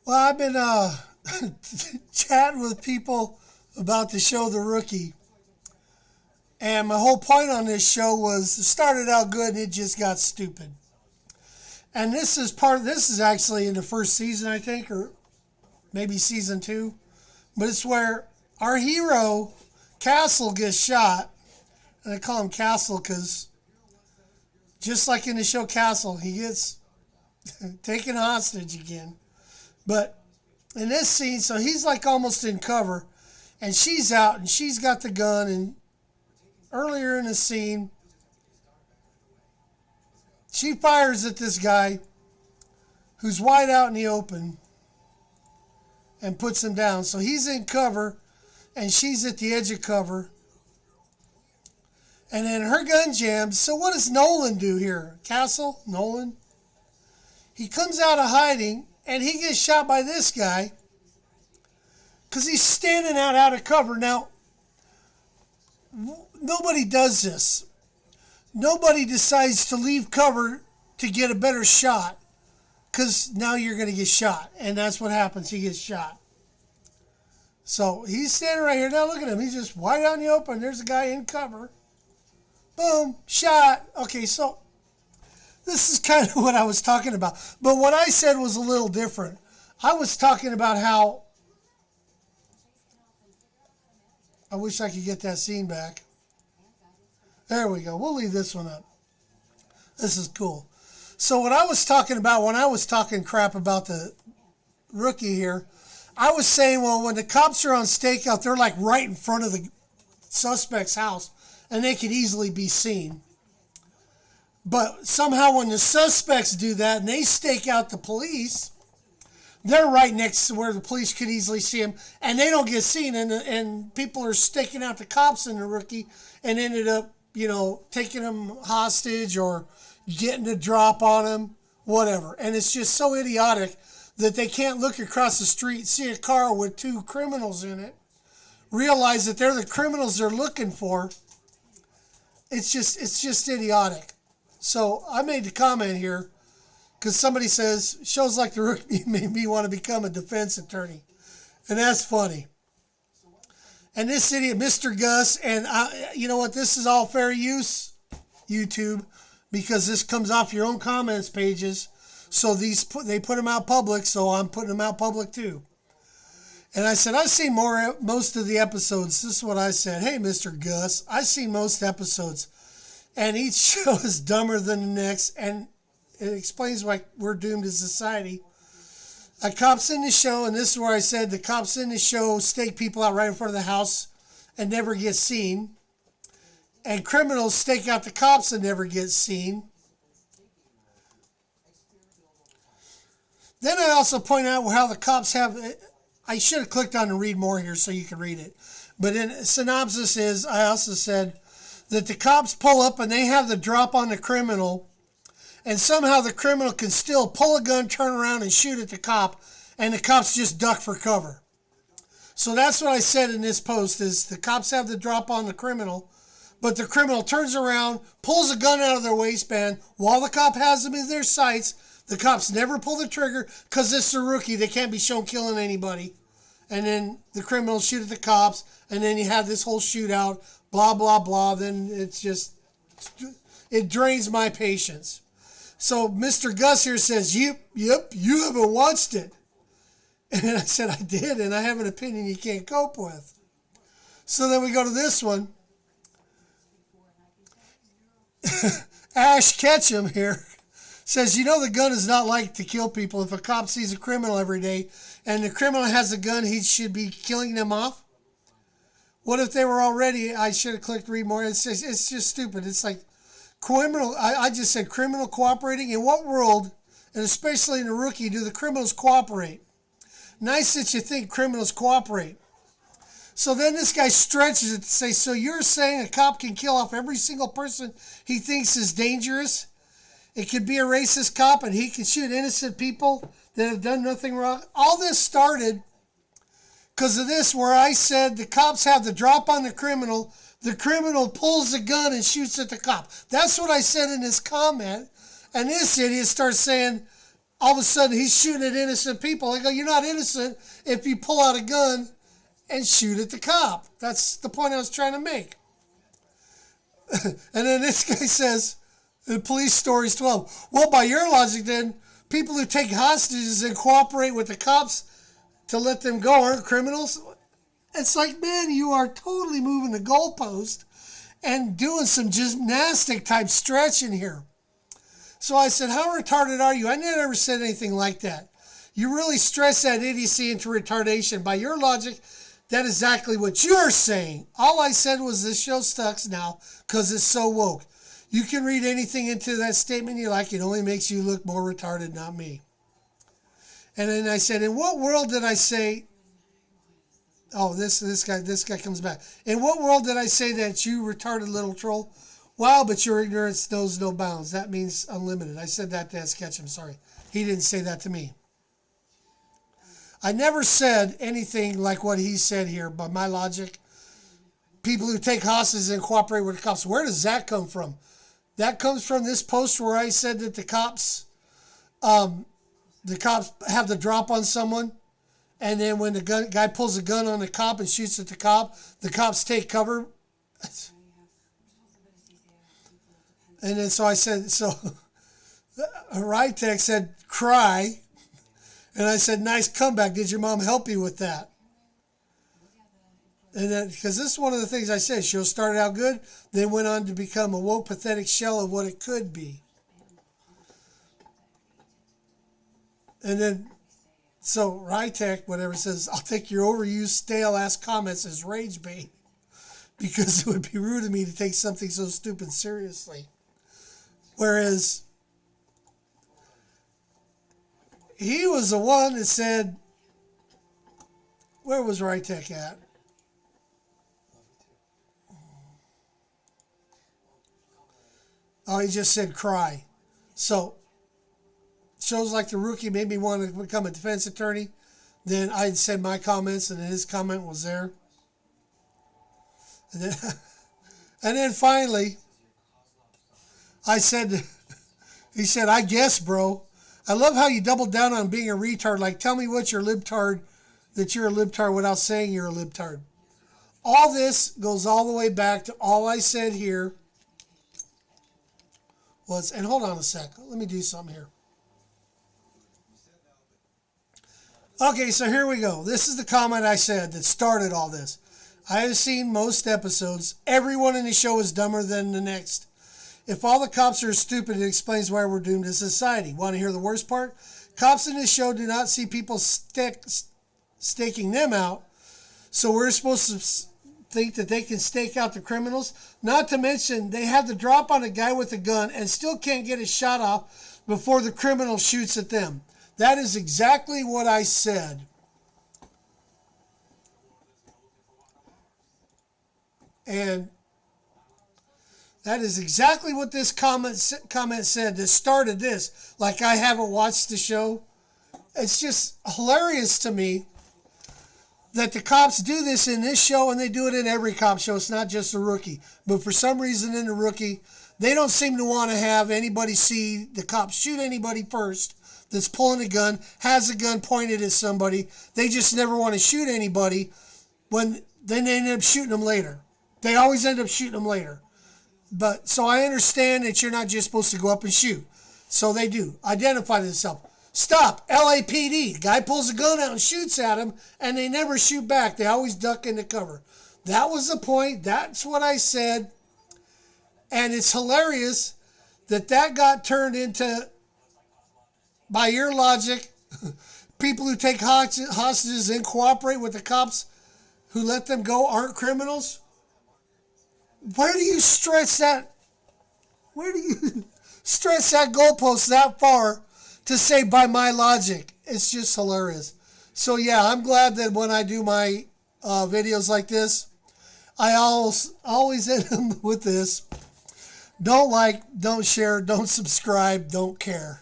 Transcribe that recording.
Well, I've been chatting with people about the show The Rookie. And my whole point on this show was it started out good and it just got stupid. And this is actually in the first season, I think, or maybe season 2. But it's where our hero, Castle, gets shot. And I call him Castle because just like in the show Castle, he gets taken hostage again. But in this scene, so he's like almost in cover, and she's out, and she's got the gun, and earlier in the scene, she fires at this guy who's wide out in the open and puts him down. So he's in cover, and she's at the edge of cover. And then her gun jams. So what does Nolan do here? Castle? Nolan? He comes out of hiding, and he gets shot by this guy because he's standing out of cover. Now, nobody does this. Nobody decides to leave cover to get a better shot because now you're going to get shot. And that's what happens. He gets shot. So he's standing right here. Now look at him. He's just wide out in the open. There's a guy in cover. Boom. Shot. Okay, so this is kind of what I was talking about. But what I said was a little different. I was talking about how I wish I could get that scene back. There we go. We'll leave this one up. This is cool. So what I was talking about when I was talking crap about the rookie here, I was saying, well, when the cops are on stakeout, they're like right in front of the suspect's house, and they could easily be seen. But somehow when the suspects do that and they stake out the police, they're right next to where the police could easily see them, and they don't get seen. And people are staking out the cops in the rookie and ended up, taking them hostage or getting a drop on them, whatever. And it's just so idiotic that they can't look across the street, see a car with 2 criminals in it, realize that they're the criminals they're looking for. It's just idiotic. So I made the comment here because somebody says, shows like The Rookie made me want to become a defense attorney. And that's funny. And this idiot, Mr. Gus, and you know what? This is all fair use, YouTube, because this comes off your own comments pages. So they put them out public, so I'm putting them out public too. And I said, I've seen most of the episodes. This is what I said. Hey, Mr. Gus, I've seen most episodes. And each show is dumber than the next, and it explains why we're doomed as society. A cops in the show, and this is where I said the cops in the show stake people out right in front of the house and never get seen. And criminals stake out the cops and never get seen. Then I also point out how the cops have, I should have clicked on and read more here so you can read it. But in synopsis is, I also said, that the cops pull up and they have the drop on the criminal, and somehow the criminal can still pull a gun, turn around, and shoot at the cop, and the cops just duck for cover. So that's what I said in this post, is the cops have the drop on the criminal, but the criminal turns around, pulls a gun out of their waistband, while the cop has them in their sights. The cops never pull the trigger, because it's a rookie. They can't be shown killing anybody. And then the criminals shoot at the cops, and then you have this whole shootout, blah, blah, blah. Then it drains my patience. So Mr. Gus here says, yep, you haven't watched it. And I said, I did, and I have an opinion you can't cope with. So then we go to this one. Ash Ketchum here says, the gun is not like to kill people. If a cop sees a criminal every day and the criminal has a gun, he should be killing them off. What if they were already, I should have clicked read more. It's just stupid. It's like criminal, I just said criminal cooperating. In what world, and especially in The Rookie, do the criminals cooperate? Nice that you think criminals cooperate. So then this guy stretches it to say, so you're saying a cop can kill off every single person he thinks is dangerous? It could be a racist cop and he can shoot innocent people that have done nothing wrong. All this started because of this, where I said the cops have the drop on the criminal pulls the gun and shoots at the cop. That's what I said in this comment. And this idiot starts saying, all of a sudden he's shooting at innocent people. I go, you're not innocent if you pull out a gun and shoot at the cop. That's the point I was trying to make. And then this guy says, in Police Stories 12, well, by your logic then, people who take hostages and cooperate with the cops to let them go aren't criminals? It's like, man, you are totally moving the goalpost and doing some gymnastic type stretching here. So I said, how retarded are you? I never said anything like that. You really stress that idiocy into retardation. By your logic, that's exactly what you're saying. All I said was this show sucks now because it's so woke. You can read anything into that statement you like. It only makes you look more retarded, not me. And then I said, in what world did I say... Oh, this guy comes back. In what world did I say that you retarded little troll? Wow, but your ignorance knows no bounds. That means unlimited. I said that to Ask Ketchum. Sorry. He didn't say that to me. I never said anything like what he said here, by my logic. People who take hostages and cooperate with the cops. Where does that come from? That comes from this post where I said that the cops have the drop on someone. And then when the guy pulls a gun on the cop and shoots at the cops take cover. And then so I said, so Rytech said, cry. And I said, nice comeback. Did your mom help you with that? And then, because this is one of the things I said, show started out good, then went on to become a woke, pathetic shell of what it could be. And then, so Rytech, whatever, says, I'll take your overused, stale-ass comments as rage bait because it would be rude of me to take something so stupid seriously. Whereas he was the one that said, where was Rytech at? Oh, he just said cry. So, shows like TheRookie made me want to become a defense attorney. Then I'd said my comments, and then his comment was there. And then finally, I said, he said, I guess, bro. I love how you doubled down on being a retard. Like, tell me what you're libtard, that you're a libtard without saying you're a libtard. All this goes all the way back to all I said here was, and hold on a sec. Let me do something here. Okay, so here we go. This is the comment I said that started all this. I have seen most episodes. Everyone in the show is dumber than the next. If all the cops are stupid, it explains why we're doomed as a society. Want to hear the worst part? Cops in this show do not see people staking them out, so we're supposed to think that they can stake out the criminals. Not to mention, they have the drop on a guy with a gun and still can't get a shot off before the criminal shoots at them. That is exactly what I said. And that is exactly what this comment said that started this. Like, I haven't watched the show. It's just hilarious to me that the cops do this in this show, and they do it in every cop show. It's not just TheRookie. But for some reason in TheRookie, they don't seem to want to have anybody see the cops shoot anybody first that's pulling a gun, has a gun pointed at somebody. They just never want to shoot anybody. Then they end up shooting them later. They always end up shooting them later. But so I understand that you're not just supposed to go up and shoot. So they do. Identify themselves. Stop. LAPD. The guy pulls a gun out and shoots at him, and they never shoot back. They always duck into cover. That was the point. That's what I said. And it's hilarious that got turned into, by your logic, people who take hostages and cooperate with the cops who let them go aren't criminals. Where do you stretch that? Where do you stretch that goalpost that far to say by my logic? It's just hilarious. So yeah, I'm glad that when I do my videos like this, I always end them with this. Don't like, don't share, don't subscribe, don't care.